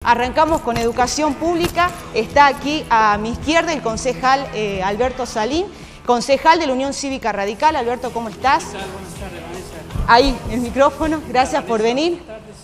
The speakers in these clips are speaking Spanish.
Arrancamos con educación pública. Está aquí a mi izquierda el concejal Alberto Salín, concejal de la Unión Cívica Radical. Alberto, ¿cómo estás? ¿Qué tal? Buenas tardes, Vanessa. Ahí, el micrófono. Gracias por venir. Buenas tardes,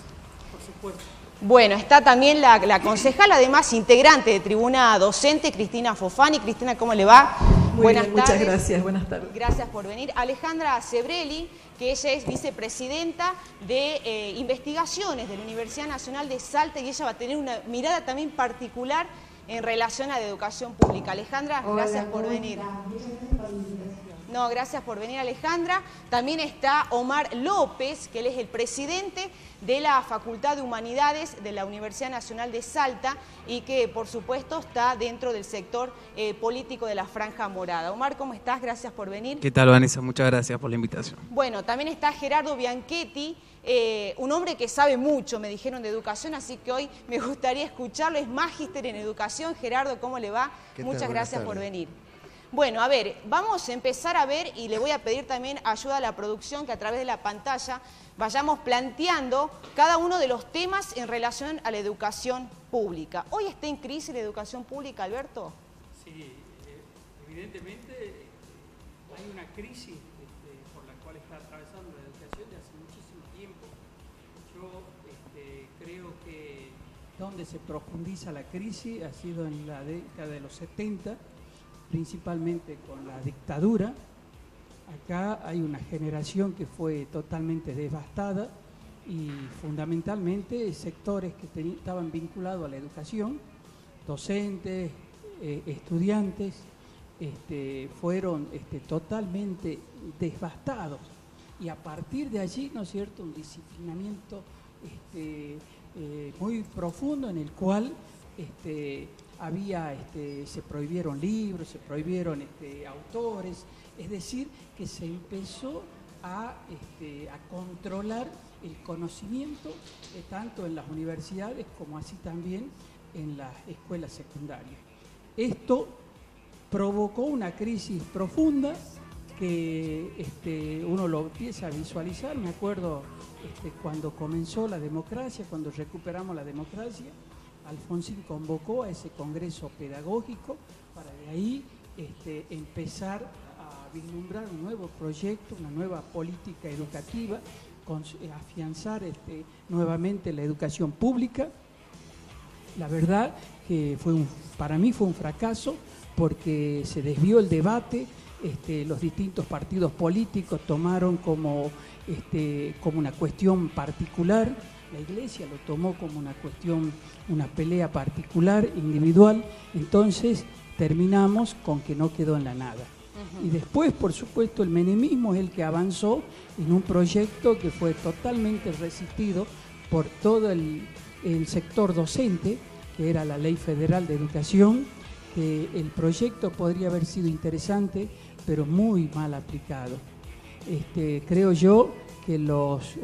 por supuesto. Bueno, está también la concejal, además integrante de Tribuna Docente, Cristina Fofani. Cristina, ¿cómo le va? Buenas tardes. Muchas gracias, buenas tardes. Gracias por venir. Alejandra Sebrelli, que ella es vicepresidenta de investigaciones de la Universidad Nacional de Salta, y ella va a tener una mirada también particular en relación a la educación pública. Alejandra, gracias por venir. No, gracias por venir, Alejandra. También está Omar López, que él es el presidente de la Facultad de Humanidades de la Universidad Nacional de Salta y que, por supuesto, está dentro del sector político de la Franja Morada. Omar, ¿cómo estás? Gracias por venir. ¿Qué tal, Vanessa? Muchas gracias por la invitación. Bueno, también está Gerardo Bianchetti, un hombre que sabe mucho, me dijeron, de educación, así que hoy me gustaría escucharlo. Es magíster en educación. Gerardo, ¿cómo le va? Muchas gracias por venir. Bueno, a ver, vamos a empezar a ver, y le voy a pedir también ayuda a la producción, que a través de la pantalla vayamos planteando cada uno de los temas en relación a la educación pública. ¿Hoy está en crisis la educación pública, Alberto? Sí, evidentemente hay una crisis por la cual está atravesando la educación de hace muchísimo tiempo. Yo creo que donde se profundiza la crisis ha sido en la década de los 70, principalmente con la dictadura. Acá hay una generación que fue totalmente devastada y fundamentalmente sectores que estaban vinculados a la educación, docentes, estudiantes, fueron totalmente devastados. Y a partir de allí, ¿no es cierto?, un disciplinamiento muy profundo en el cual se prohibieron libros, se prohibieron autores, es decir, que se empezó a controlar el conocimiento tanto en las universidades como así también en las escuelas secundarias. Esto provocó una crisis profunda que uno lo empieza a visualizar. Me acuerdo cuando comenzó la democracia, cuando recuperamos la democracia, Alfonsín convocó a ese congreso pedagógico para de ahí empezar a vislumbrar un nuevo proyecto, una nueva política educativa, afianzar nuevamente la educación pública. La verdad que para mí fue un fracaso porque se desvió el debate, los distintos partidos políticos tomaron como una cuestión particular. La Iglesia lo tomó como una cuestión, una pelea particular, individual. Entonces terminamos con que no quedó en la nada. Y después, por supuesto, el menemismo es el que avanzó en un proyecto que fue totalmente resistido por todo el sector docente, que era la Ley Federal de Educación, que el proyecto podría haber sido interesante, pero muy mal aplicado. Creo yo que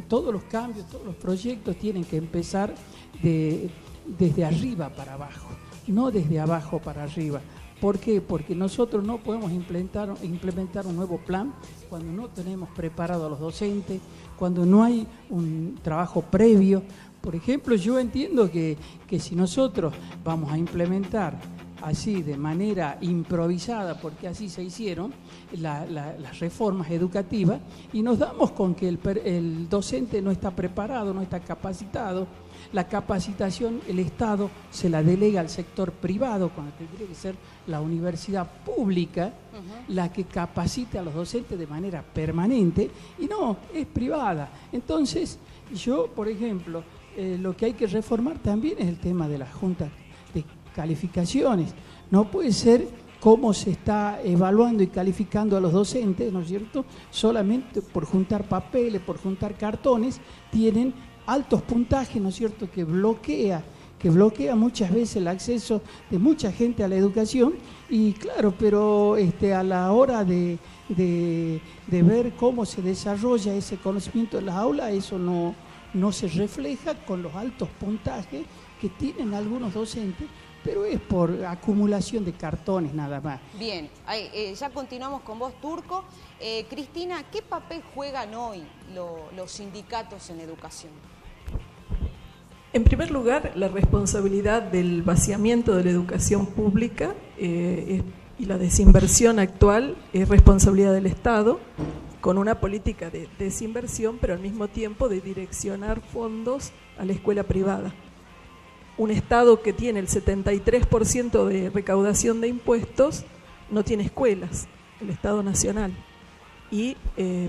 todos los cambios, todos los proyectos tienen que empezar desde arriba para abajo, no desde abajo para arriba. ¿Por qué? Porque nosotros no podemos implementar un nuevo plan cuando no tenemos preparados a los docentes, cuando no hay un trabajo previo. Por ejemplo, yo entiendo que si nosotros vamos a implementar así de manera improvisada, porque así se hicieron las reformas educativas, y nos damos con que el docente no está preparado, no está capacitado. La capacitación el Estado se la delega al sector privado, cuando tendría que ser la universidad pública la que capacite a los docentes de manera permanente, y no, es privada. Entonces, yo, por ejemplo, lo que hay que reformar también es el tema de las juntas de calificaciones. No puede ser cómo se está evaluando y calificando a los docentes, ¿no es cierto? Solamente por juntar papeles, por juntar cartones, tienen altos puntajes, ¿no es cierto?, que bloquea muchas veces el acceso de mucha gente a la educación. Y claro, pero a la hora de ver cómo se desarrolla ese conocimiento en las aulas, eso no se refleja con los altos puntajes que tienen algunos docentes, pero es por acumulación de cartones nada más. Bien, ya continuamos con vos, Turco. Cristina, ¿qué papel juegan hoy los sindicatos en educación? En primer lugar, la responsabilidad del vaciamiento de la educación pública y la desinversión actual es responsabilidad del Estado, con una política de desinversión, pero al mismo tiempo de direccionar fondos a la escuela privada. Un Estado que tiene el 73% de recaudación de impuestos no tiene escuelas, el Estado Nacional. Y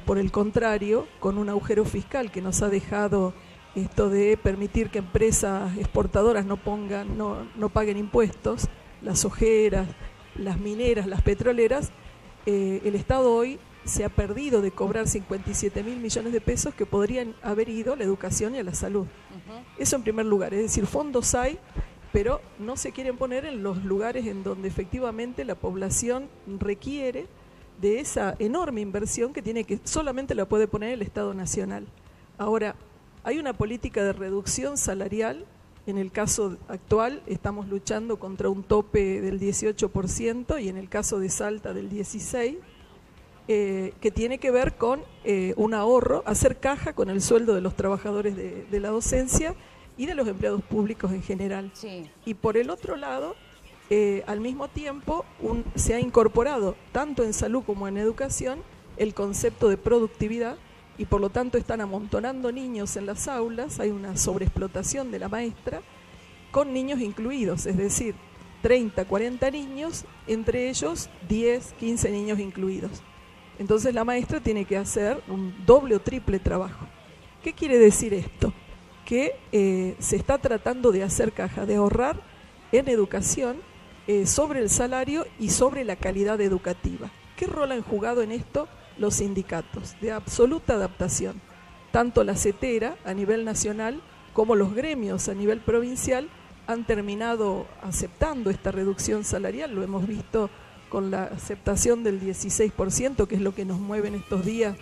por el contrario, con un agujero fiscal que nos ha dejado esto de permitir que empresas exportadoras no paguen impuestos, las ojeras, las mineras, las petroleras, el Estado hoy se ha perdido de cobrar 57.000 millones de pesos que podrían haber ido a la educación y a la salud. Eso en primer lugar, es decir, fondos hay, pero no se quieren poner en los lugares en donde efectivamente la población requiere de esa enorme inversión que solamente la puede poner el Estado Nacional. Ahora, hay una política de reducción salarial. En el caso actual estamos luchando contra un tope del 18% y en el caso de Salta del 16%, que tiene que ver con un ahorro, hacer caja con el sueldo de los trabajadores de la docencia y de los empleados públicos en general. Sí. Y por el otro lado, al mismo tiempo se ha incorporado tanto en salud como en educación el concepto de productividad, y por lo tanto están amontonando niños en las aulas, hay una sobreexplotación de la maestra, con niños incluidos, es decir, 30, 40 niños, entre ellos 10, 15 niños incluidos. Entonces la maestra tiene que hacer un doble o triple trabajo. ¿Qué quiere decir esto? Que se está tratando de hacer caja, de ahorrar en educación sobre el salario y sobre la calidad educativa. ¿Qué rol han jugado en esto los sindicatos? De absoluta adaptación. Tanto la CETERA a nivel nacional como los gremios a nivel provincial han terminado aceptando esta reducción salarial. Lo hemos visto con la aceptación del 16%, que es lo que nos mueve en estos días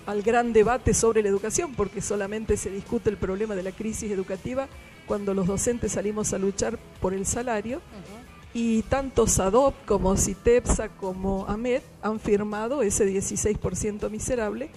al gran debate sobre la educación, porque solamente se discute el problema de la crisis educativa cuando los docentes salimos a luchar por el salario. Y tanto SADOP como CITEPSA como AMED han firmado ese 16% miserable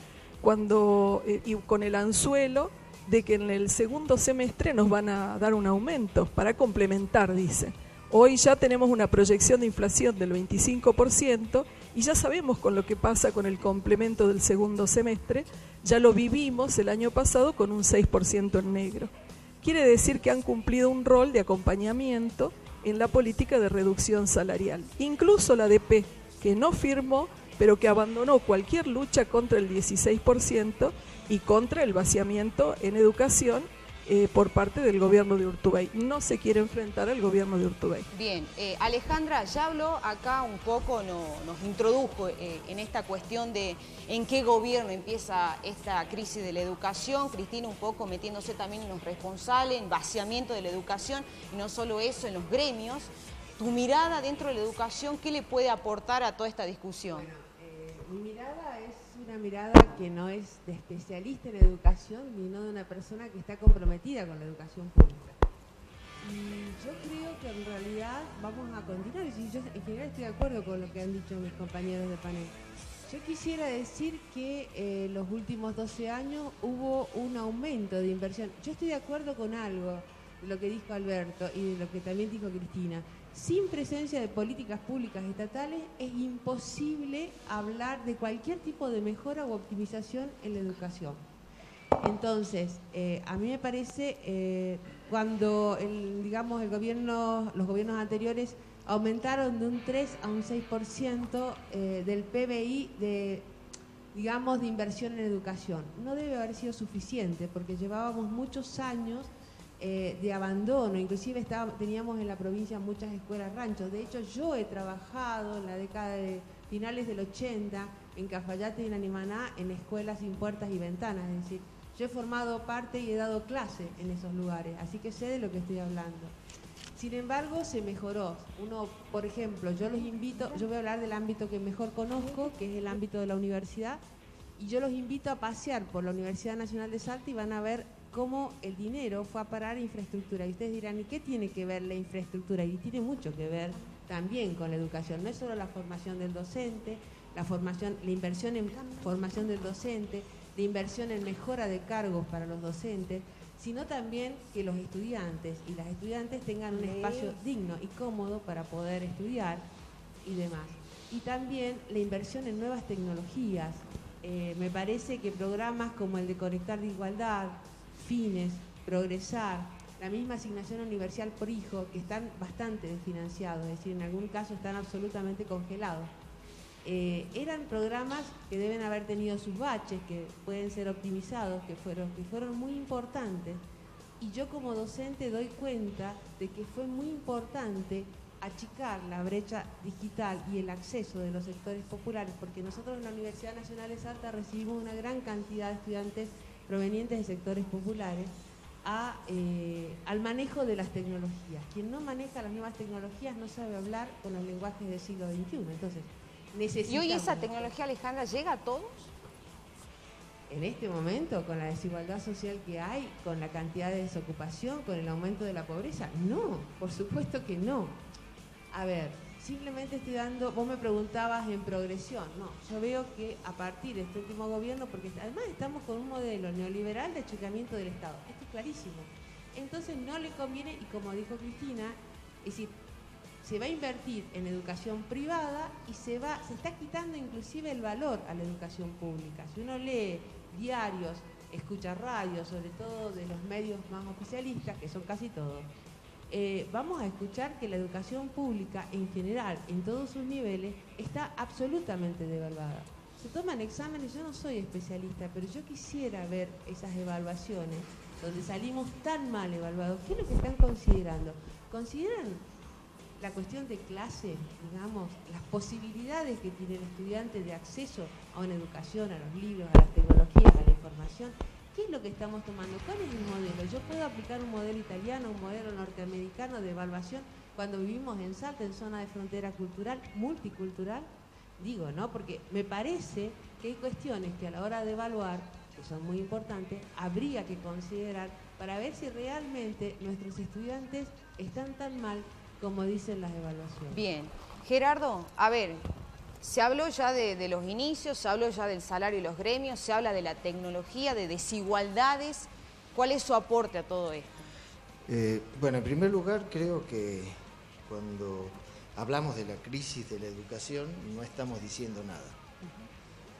y con el anzuelo de que en el segundo semestre nos van a dar un aumento para complementar, dicen. Hoy ya tenemos una proyección de inflación del 25% y ya sabemos con lo que pasa con el complemento del segundo semestre. Ya lo vivimos el año pasado con un 6% en negro. Quiere decir que han cumplido un rol de acompañamiento en la política de reducción salarial. Incluso la ADP, que no firmó, pero que abandonó cualquier lucha contra el 16% y contra el vaciamiento en educación por parte del gobierno de Urtubey. No se quiere enfrentar al gobierno de Urtubey. Bien, Alejandra ya habló acá un poco, nos introdujo en esta cuestión de en qué gobierno empieza esta crisis de la educación. Cristina un poco metiéndose también en los responsables, en vaciamiento de la educación, y no solo eso, en los gremios. Tu mirada dentro de la educación, ¿qué le puede aportar a toda esta discusión? Bueno, mi mirada es una mirada que no es de especialista en educación, sino de una persona que está comprometida con la educación pública. Y yo creo que en realidad vamos a continuar, y yo en general estoy de acuerdo con lo que han dicho mis compañeros de panel. Yo quisiera decir que los últimos 12 años hubo un aumento de inversión. Yo estoy de acuerdo con algo de lo que dijo Alberto y de lo que también dijo Cristina. Sin presencia de políticas públicas estatales es imposible hablar de cualquier tipo de mejora o optimización en la educación. Entonces, a mí me parece cuando los gobiernos anteriores aumentaron de un 3 a un 6% del PBI de inversión en educación. No debe haber sido suficiente porque llevábamos muchos años de abandono, inclusive teníamos en la provincia muchas escuelas ranchos. De hecho, yo he trabajado en la década de finales del 80 en Cafayate y en Animaná en escuelas sin puertas y ventanas, es decir, yo he formado parte y he dado clase en esos lugares, así que sé de lo que estoy hablando. Sin embargo, se mejoró. Por ejemplo, yo voy a hablar del ámbito que mejor conozco, que es el ámbito de la universidad, y yo los invito a pasear por la Universidad Nacional de Salta y van a ver cómo el dinero fue a parar a infraestructura. Y ustedes dirán, ¿y qué tiene que ver la infraestructura? Y tiene mucho que ver también con la educación. No es solo la formación del docente, la inversión en formación del docente, la inversión en mejora de cargos para los docentes, sino también que los estudiantes y las estudiantes tengan un espacio digno y cómodo para poder estudiar y demás. Y también la inversión en nuevas tecnologías. Me parece que programas como el de Conectar de Igualdad, Fines, Progresar, la misma asignación universal por hijo, que están bastante desfinanciados, es decir, en algún caso están absolutamente congelados. Eran programas que deben haber tenido sus baches, que pueden ser optimizados, que fueron muy importantes. Y yo como docente doy cuenta de que fue muy importante achicar la brecha digital y el acceso de los sectores populares, porque nosotros en la Universidad Nacional de Salta recibimos una gran cantidad de estudiantes provenientes de sectores populares al manejo de las tecnologías. Quien no maneja las nuevas tecnologías no sabe hablar con los lenguajes del siglo XXI. Entonces, ¿y hoy esa tecnología, Alejandra, llega a todos? En este momento, con la desigualdad social que hay, con la cantidad de desocupación, con el aumento de la pobreza, no, por supuesto que no. A ver, simplemente estoy dando, vos me preguntabas en progresión, no, yo veo que a partir de este último gobierno, porque además estamos con un modelo neoliberal de achicamiento del Estado, esto es clarísimo, entonces no le conviene, y como dijo Cristina, es decir, se va a invertir en educación privada y se está quitando inclusive el valor a la educación pública. Si uno lee diarios, escucha radio, sobre todo de los medios más oficialistas, que son casi todos, vamos a escuchar que la educación pública en general, en todos sus niveles, está absolutamente devaluada. Se toman exámenes, yo no soy especialista, pero yo quisiera ver esas evaluaciones donde salimos tan mal evaluados. ¿Qué es lo que están considerando? ¿Consideran la cuestión de clase, digamos, las posibilidades que tiene el estudiante de acceso a una educación, a los libros, a las tecnologías, a la información? ¿Qué es lo que estamos tomando? ¿Cuál es el modelo? ¿Yo puedo aplicar un modelo italiano, un modelo norteamericano de evaluación cuando vivimos en Salta, en zona de frontera cultural, multicultural? Digo, ¿no? Porque me parece que hay cuestiones que a la hora de evaluar, que son muy importantes, habría que considerar para ver si realmente nuestros estudiantes están tan mal como dicen las evaluaciones. Bien. Gerardo, a ver, se habló ya de los inicios, se habló ya del salario y los gremios, se habla de la tecnología, de desigualdades. ¿Cuál es su aporte a todo esto? Bueno, en primer lugar, creo que cuando hablamos de la crisis de la educación no estamos diciendo nada.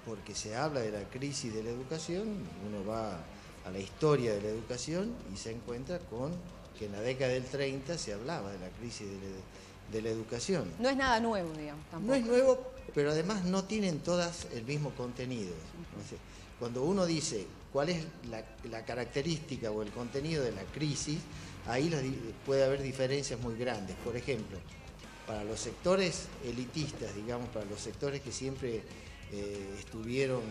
Porque se habla de la crisis de la educación, uno va a la historia de la educación y se encuentra con que en la década del 30 se hablaba de la crisis de la educación. No es nada nuevo, digamos, tampoco. No es nuevo, pero además no tienen todas el mismo contenido. Entonces, cuando uno dice cuál es la característica o el contenido de la crisis, ahí puede haber diferencias muy grandes. Por ejemplo, para los sectores elitistas, digamos, para los sectores que siempre tuvieron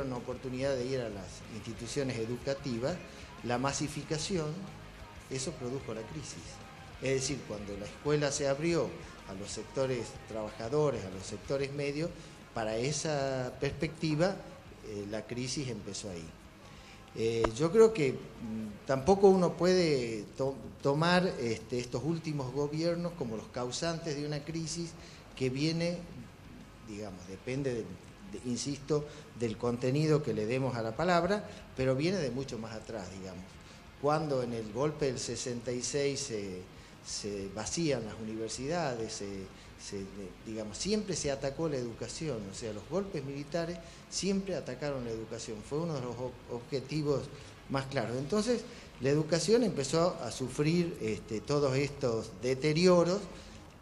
la oportunidad de ir a las instituciones educativas, la masificación, eso produjo la crisis. Es decir, cuando la escuela se abrió a los sectores trabajadores, a los sectores medios, para esa perspectiva la crisis empezó ahí. Yo creo que tampoco uno puede tomar estos últimos gobiernos como los causantes de una crisis que viene, digamos, depende, insisto, del contenido que le demos a la palabra, pero viene de mucho más atrás, digamos. Cuando en el golpe del 66 se vacían las universidades, digamos, siempre se atacó la educación, o sea, los golpes militares siempre atacaron la educación, fue uno de los objetivos más claros. Entonces, la educación empezó a sufrir todos estos deterioros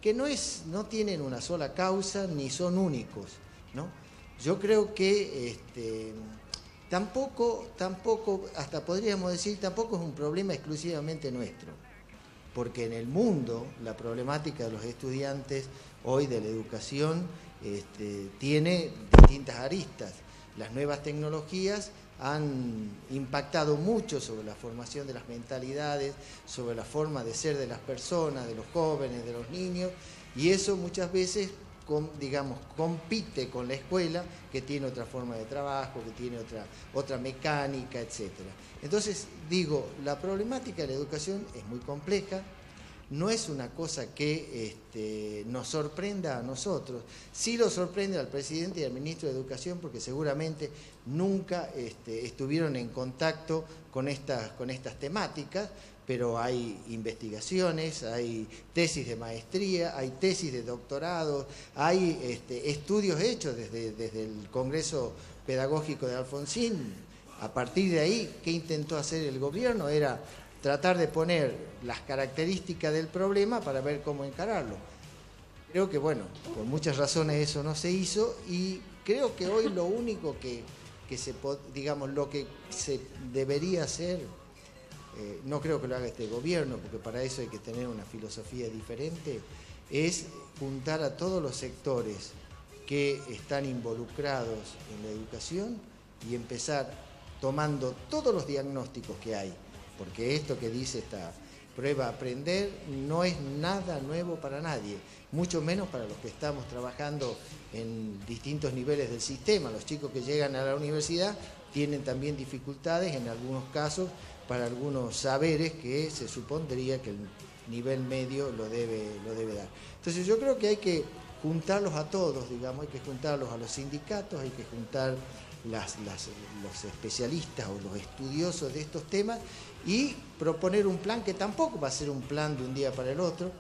que no tienen una sola causa ni son únicos, ¿no? Yo creo que tampoco, hasta podríamos decir, tampoco es un problema exclusivamente nuestro, porque en el mundo la problemática de los estudiantes hoy de la educación tiene distintas aristas. Las nuevas tecnologías han impactado mucho sobre la formación de las mentalidades, sobre la forma de ser de las personas, de los jóvenes, de los niños, y eso muchas veces compite con la escuela, que tiene otra forma de trabajo, que tiene otra mecánica, etc. Entonces, digo, la problemática de la educación es muy compleja, no es una cosa que nos sorprenda a nosotros. Sí lo sorprende al presidente y al ministro de Educación porque seguramente nunca estuvieron en contacto con estas temáticas, pero hay investigaciones, hay tesis de maestría, hay tesis de doctorado, hay estudios hechos desde el Congreso Pedagógico de Alfonsín. A partir de ahí, ¿qué intentó hacer el gobierno? Era tratar de poner las características del problema para ver cómo encararlo. Creo que, bueno, por muchas razones eso no se hizo y creo que hoy lo único lo que se debería hacer, no creo que lo haga este gobierno, porque para eso hay que tener una filosofía diferente, es juntar a todos los sectores que están involucrados en la educación y empezar tomando todos los diagnósticos que hay. Porque esto que dice esta prueba Aprender no es nada nuevo para nadie, mucho menos para los que estamos trabajando en distintos niveles del sistema. Los chicos que llegan a la universidad tienen también dificultades, en algunos casos, para algunos saberes que se supondría que el nivel medio lo debe dar. Entonces yo creo que hay que juntarlos a todos, digamos, hay que juntarlos a los sindicatos, hay que juntar los especialistas o los estudiosos de estos temas y proponer un plan que tampoco va a ser un plan de un día para el otro,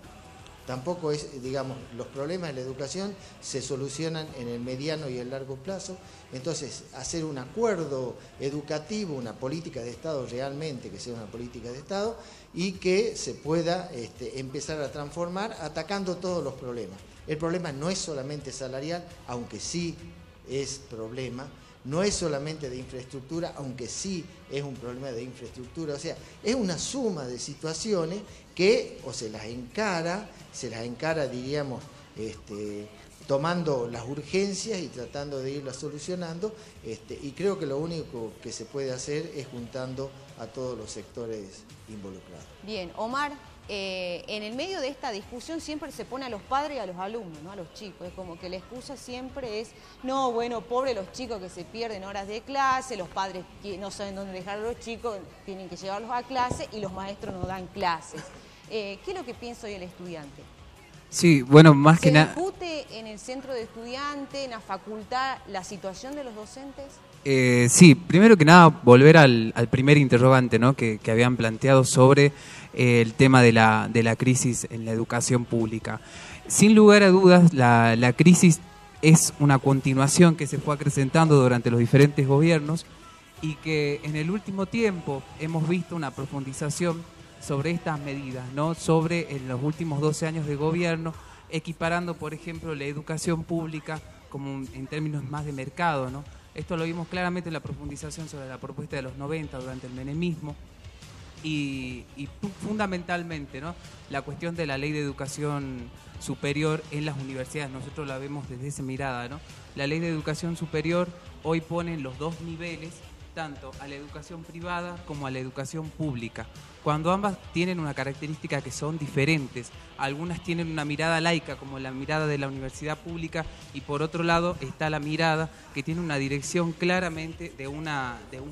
tampoco es, digamos, los problemas de la educación se solucionan en el mediano y el largo plazo, entonces hacer un acuerdo educativo, una política de Estado realmente que sea una política de Estado y que se pueda empezar a transformar atacando todos los problemas. El problema no es solamente salarial, aunque sí es problema, no es solamente de infraestructura, aunque sí es un problema de infraestructura, o sea, es una suma de situaciones que o se las encara, diríamos, tomando las urgencias y tratando de irlas solucionando, y creo que lo único que se puede hacer es juntando a todos los sectores involucrados. Bien, Omar, en el medio de esta discusión siempre se pone a los padres y a los alumnos, ¿no? A los chicos, es como que la excusa siempre es, no, bueno, pobre los chicos que se pierden horas de clase, los padres que no saben dónde dejar a los chicos, tienen que llevarlos a clase y los maestros no dan clases. ¿Qué es lo que piensa hoy el estudiante? Sí, bueno, más que nada... ¿Se discute en el centro de estudiantes, en la facultad, la situación de los docentes? Sí, primero que nada, volver al primer interrogante, ¿no? que habían planteado sobre el tema de la crisis en la educación pública. Sin lugar a dudas, la crisis es una continuación que se fue acrecentando durante los diferentes gobiernos y que en el último tiempo hemos visto una profundización sobre estas medidas, ¿no? Sobre en los últimos 12 años de gobierno, equiparando, por ejemplo, la educación pública como en términos más de mercado, ¿no? Esto lo vimos claramente en la profundización sobre la propuesta de los 90 durante el menemismo y fundamentalmente, ¿no? La cuestión de la ley de educación superior en las universidades, nosotros la vemos desde esa mirada, ¿no? La ley de educación superior hoy pone en los dos niveles, tanto a la educación privada como a la educación pública, cuando ambas tienen una característica que son diferentes. Algunas tienen una mirada laica, como la mirada de la universidad pública, y por otro lado está la mirada que tiene una dirección claramente de un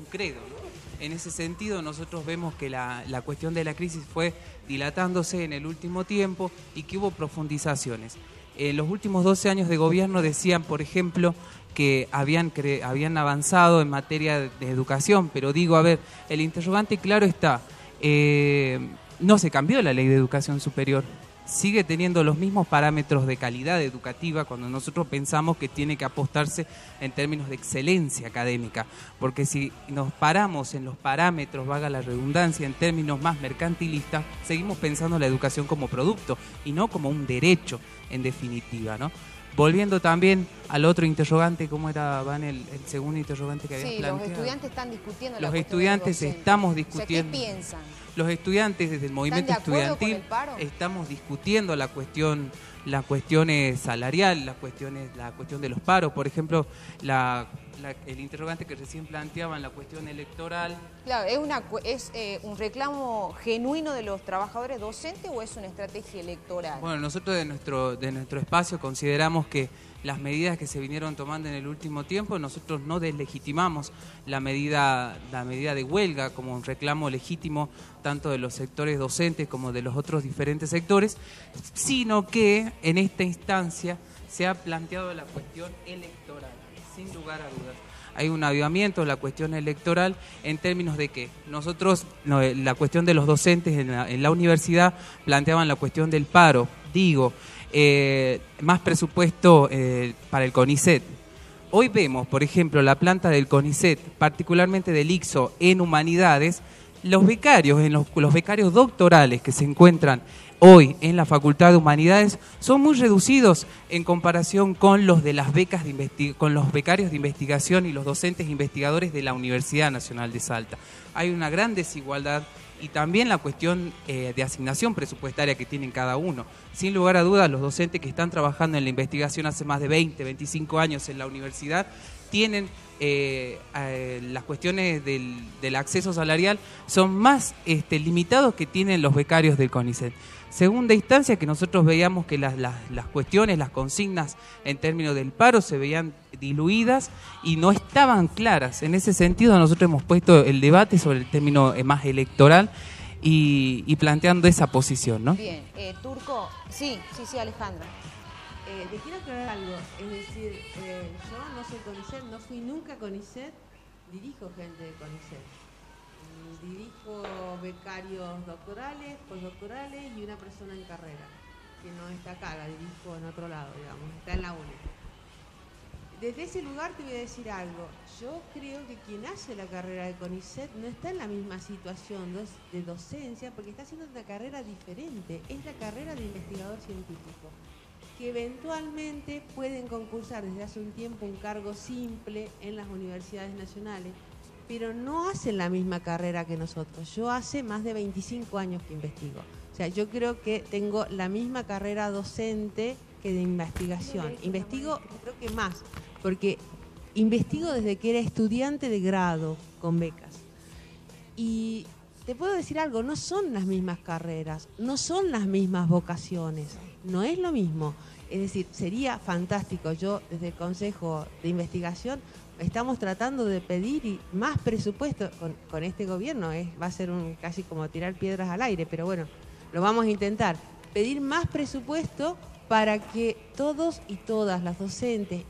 credo, ¿no? En ese sentido, nosotros vemos que la cuestión de la crisis fue dilatándose en el último tiempo y que hubo profundizaciones. En los últimos 12 años de gobierno decían, por ejemplo, que habían avanzado en materia de educación, pero digo, a ver, el interrogante claro está, no se cambió la ley de educación superior, sigue teniendo los mismos parámetros de calidad educativa cuando nosotros pensamos que tiene que apostarse en términos de excelencia académica, porque si nos paramos en los parámetros, valga la redundancia, en términos más mercantilistas, seguimos pensando la educación como producto y no como un derecho en definitiva, ¿no? Volviendo también al otro interrogante, ¿cómo era, Van, el segundo interrogante que habías planteado? Los estudiantes están discutiendo. Los estudiantes estamos discutiendo. O sea, ¿qué piensan? Los estudiantes desde el movimiento estudiantil estamos discutiendo la cuestión salarial, la cuestión de los paros. Por ejemplo, el interrogante que recién planteaban, la cuestión electoral. Claro, ¿es un reclamo genuino de los trabajadores docentes o es una estrategia electoral? Bueno, nosotros de nuestro espacio consideramos que las medidas que se vinieron tomando en el último tiempo, nosotros no deslegitimamos la medida de huelga como un reclamo legítimo tanto de los sectores docentes como de los otros diferentes sectores, sino que en esta instancia se ha planteado la cuestión electoral, sin lugar a dudas. Hay un avivamiento de la cuestión electoral en términos de que nosotros, la cuestión de los docentes en la universidad planteaban la cuestión del paro, más presupuesto para el CONICET. Hoy vemos, por ejemplo, la planta del CONICET, particularmente del ICSO en humanidades, los becarios doctorales que se encuentran hoy en la Facultad de Humanidades son muy reducidos en comparación con los de las becas con los becarios de investigación y los docentes investigadores de la Universidad Nacional de Salta. Hay una gran desigualdad y también la cuestión de asignación presupuestaria que tienen cada uno. Sin lugar a dudas, los docentes que están trabajando en la investigación hace más de 20, 25 años en la universidad tienen las cuestiones del acceso salarial son más limitados que tienen los becarios del CONICET. Segunda instancia, que nosotros veíamos que las cuestiones, las consignas en términos del paro se veían diluidas y no estaban claras. En ese sentido nosotros hemos puesto el debate sobre el término más electoral y planteando esa posición, ¿no? Bien, Turco, sí, Alejandra. Te quiero aclarar algo, es decir, yo no soy CONICET, no fui nunca CONICET, dirijo gente de CONICET. Dirijo becarios doctorales, postdoctorales y una persona en carrera, que no está acá, la dirijo en otro lado, digamos, está en la UNE. Desde ese lugar te voy a decir algo, yo creo que quien hace la carrera de CONICET no está en la misma situación de docencia, porque está haciendo una carrera diferente, es la carrera de investigador científico, que eventualmente pueden concursar desde hace un tiempo un cargo simple en las universidades nacionales, pero no hacen la misma carrera que nosotros. Yo hace más de 25 años que investigo. O sea, yo creo que tengo la misma carrera docente que de investigación. Investigo, creo que más, porque investigo desde que era estudiante de grado con becas. Y te puedo decir algo, no son las mismas carreras, no son las mismas vocaciones, no es lo mismo. Es decir, sería fantástico, yo desde el Consejo de Investigación estamos tratando de pedir más presupuesto con este gobierno, va a ser casi como tirar piedras al aire, pero bueno, lo vamos a intentar, pedir más presupuesto para que todos y todas las docentes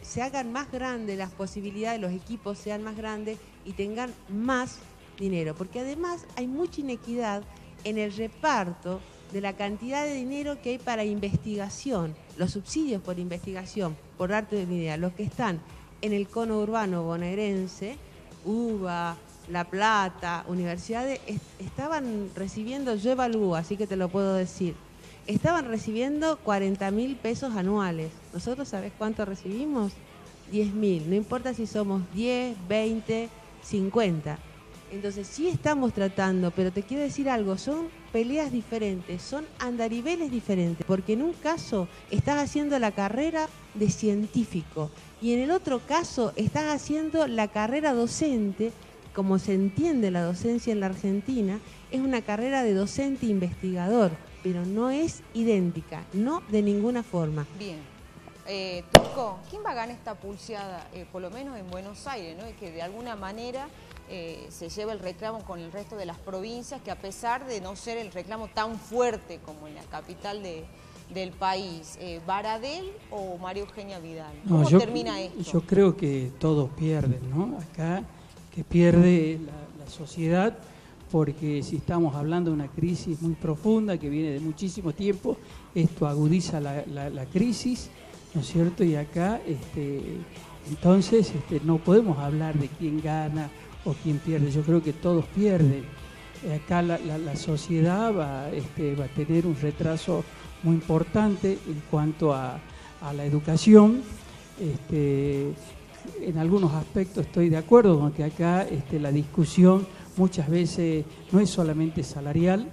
se hagan más grandes las posibilidades, los equipos sean más grandes y tengan más dinero, porque además hay mucha inequidad en el reparto de la cantidad de dinero que hay para investigación, los subsidios por investigación, por darte una idea, los que están en el cono urbano bonaerense, UBA, La Plata, universidades, estaban recibiendo, yo evalúo, así que te lo puedo decir, estaban recibiendo 40.000 pesos anuales. ¿Nosotros sabés cuánto recibimos? 10.000, no importa si somos 10, 20, 50. Entonces sí estamos tratando, pero te quiero decir algo, son peleas diferentes, son andariveles diferentes, porque en un caso estás haciendo la carrera de científico y en el otro caso estás haciendo la carrera docente, como se entiende la docencia en la Argentina, es una carrera de docente investigador, pero no es idéntica, no de ninguna forma. Bien. Turco, ¿quién va a ganar esta pulseada, por lo menos en Buenos Aires, ¿no? Y que de alguna manera se lleva el reclamo con el resto de las provincias, que a pesar de no ser el reclamo tan fuerte como en la capital del país, ¿Baradel o María Eugenia Vidal? ¿Cómo termina esto? Yo creo que todos pierden, ¿no? Acá que pierde la sociedad, porque si estamos hablando de una crisis muy profunda que viene de muchísimo tiempo, esto agudiza la crisis, ¿no es cierto? Y acá, entonces, no podemos hablar de quién gana o quién pierde. Yo creo que todos pierden. Acá la sociedad va a tener un retraso muy importante en cuanto a la educación. En algunos aspectos estoy de acuerdo con que acá la discusión muchas veces no es solamente salarial,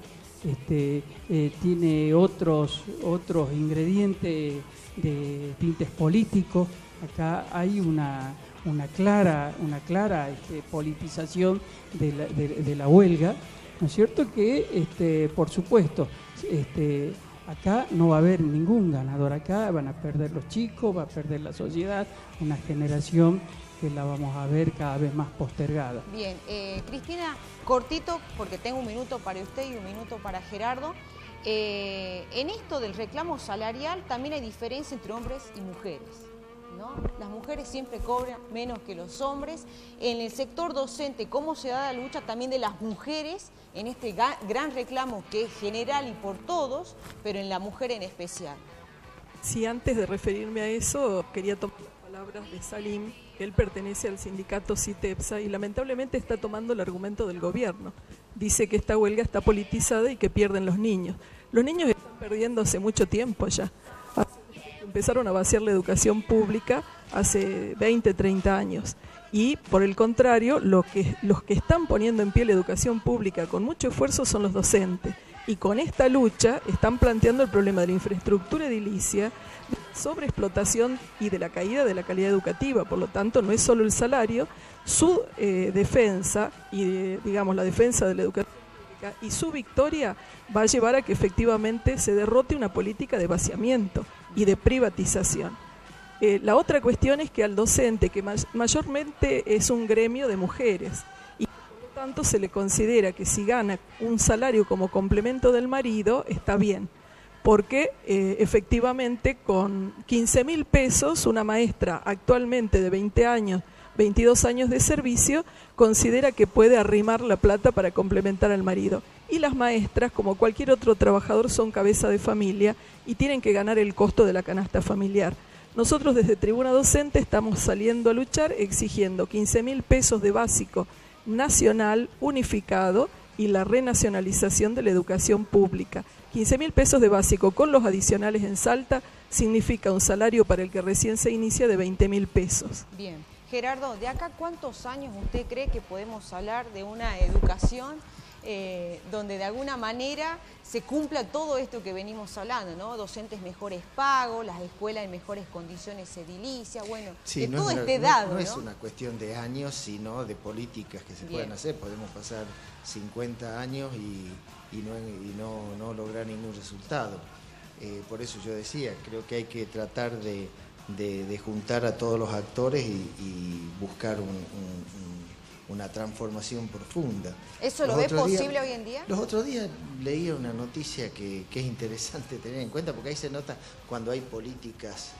tiene otros ingredientes de tintes políticos. Acá hay una una clara politización de la huelga, ¿no es cierto? Que, por supuesto, acá no va a haber ningún ganador, acá van a perder los chicos, va a perder la sociedad, una generación que la vamos a ver cada vez más postergada. Bien, Cristina, cortito, porque tengo un minuto para usted y un minuto para Gerardo. En esto del reclamo salarial también hay diferencia entre hombres y mujeres, ¿no? Las mujeres siempre cobran menos que los hombres. En el sector docente, ¿cómo se da la lucha también de las mujeres en este gran reclamo que es general y por todos, pero en la mujer en especial? Sí, antes de referirme a eso, quería tomar las palabras de Salim, que él pertenece al sindicato CITEPSA y lamentablemente está tomando el argumento del gobierno. Dice que esta huelga está politizada y que pierden los niños. Los niños están perdiendo hace mucho tiempo ya. Empezaron a vaciar la educación pública hace 20, 30 años. Y por el contrario, los que están poniendo en pie la educación pública con mucho esfuerzo son los docentes. Y con esta lucha están planteando el problema de la infraestructura edilicia, de la sobreexplotación y de la caída de la calidad educativa. Por lo tanto, no es solo el salario, su defensa y digamos la defensa de la educación pública y su victoria va a llevar a que efectivamente se derrote una política de vaciamiento y de privatización. La otra cuestión es que al docente, que mayormente es un gremio de mujeres, y por lo tanto se le considera que si gana un salario como complemento del marido, está bien, porque efectivamente con 15.000 pesos una maestra actualmente de 20 años, 22 años de servicio, considera que puede arrimar la plata para complementar al marido. Y las maestras, como cualquier otro trabajador, son cabeza de familia y tienen que ganar el costo de la canasta familiar. Nosotros desde Tribuna Docente estamos saliendo a luchar exigiendo 15.000 pesos de básico nacional unificado y la renacionalización de la educación pública. 15.000 pesos de básico con los adicionales en Salta significa un salario para el que recién se inicia de 20.000 pesos. Bien. Gerardo, ¿de acá cuántos años usted cree que podemos hablar de una educación donde de alguna manera se cumpla todo esto que venimos hablando, ¿no? Docentes mejores pagos, las escuelas en mejores condiciones edilicias, bueno, sí, que no todo es esté dado, no es una cuestión de años, sino de políticas que se pueden hacer. Podemos pasar 50 años y no lograr ningún resultado. Por eso yo decía, creo que hay que tratar de juntar a todos los actores y buscar una transformación profunda. ¿Eso lo ve posible hoy en día? Los otros días leía una noticia que es interesante tener en cuenta, porque ahí se nota cuando hay políticas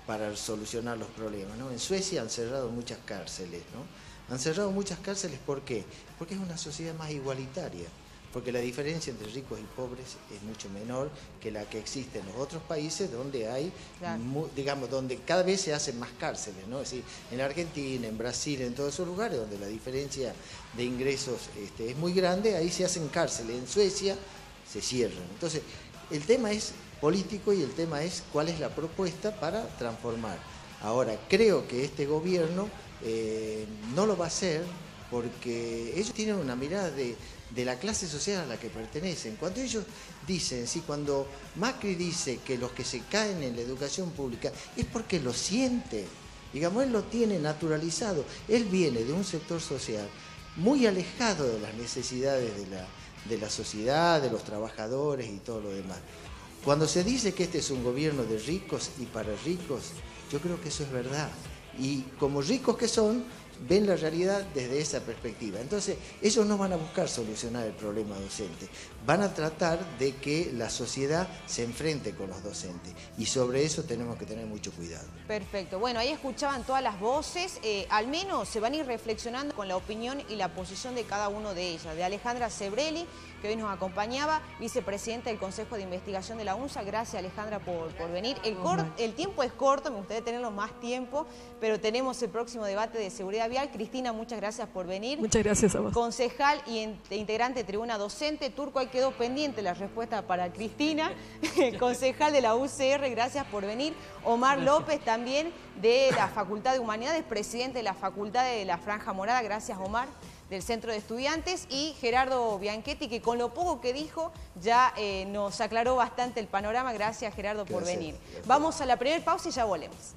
para solucionar los problemas, ¿no? En Suecia han cerrado muchas cárceles, ¿no? Han cerrado muchas cárceles, ¿por qué? Porque es una sociedad más igualitaria. Porque la diferencia entre ricos y pobres es mucho menor que la que existe en los otros países donde hay, claro, digamos, donde cada vez se hacen más cárceles, ¿no? Es decir, en Argentina, en Brasil, en todos esos lugares donde la diferencia de ingresos es muy grande, ahí se hacen cárceles. En Suecia se cierran. Entonces, el tema es político y el tema es cuál es la propuesta para transformar. Ahora, creo que este gobierno no lo va a hacer porque ellos tienen una mirada de la clase social a la que pertenecen. Cuando ellos dicen, sí, cuando Macri dice que los que se caen en la educación pública es porque lo siente, digamos, él lo tiene naturalizado, él viene de un sector social muy alejado de las necesidades de la sociedad, de los trabajadores y todo lo demás. Cuando se dice que este es un gobierno de ricos y para ricos, yo creo que eso es verdad. Y como ricos que son, ven la realidad desde esa perspectiva. Entonces, ellos no van a buscar solucionar el problema docente, van a tratar de que la sociedad se enfrente con los docentes y sobre eso tenemos que tener mucho cuidado. Perfecto. Bueno, ahí escuchaban todas las voces, al menos se van a ir reflexionando con la opinión y la posición de cada uno de ellas. De Alejandra Sebrelli, que hoy nos acompañaba, vicepresidenta del Consejo de Investigación de la UNSA. Gracias, Alejandra, por venir. El tiempo es corto, me gustaría tenerlo más tiempo, pero tenemos el próximo debate de seguridad vial. Cristina, muchas gracias por venir. Muchas gracias a vos. Concejal y integrante de Tribuna Docente. Turco, ahí quedó pendiente la respuesta para Cristina. Concejal de la UCR, gracias por venir. Omar López, también de la Facultad de Humanidades, presidente de la Facultad de la Franja Morada. Gracias, Omar, del Centro de Estudiantes. Y Gerardo Bianchetti, que con lo poco que dijo ya nos aclaró bastante el panorama. Gracias, Gerardo, por venir. Vamos a la primera pausa y ya volvemos.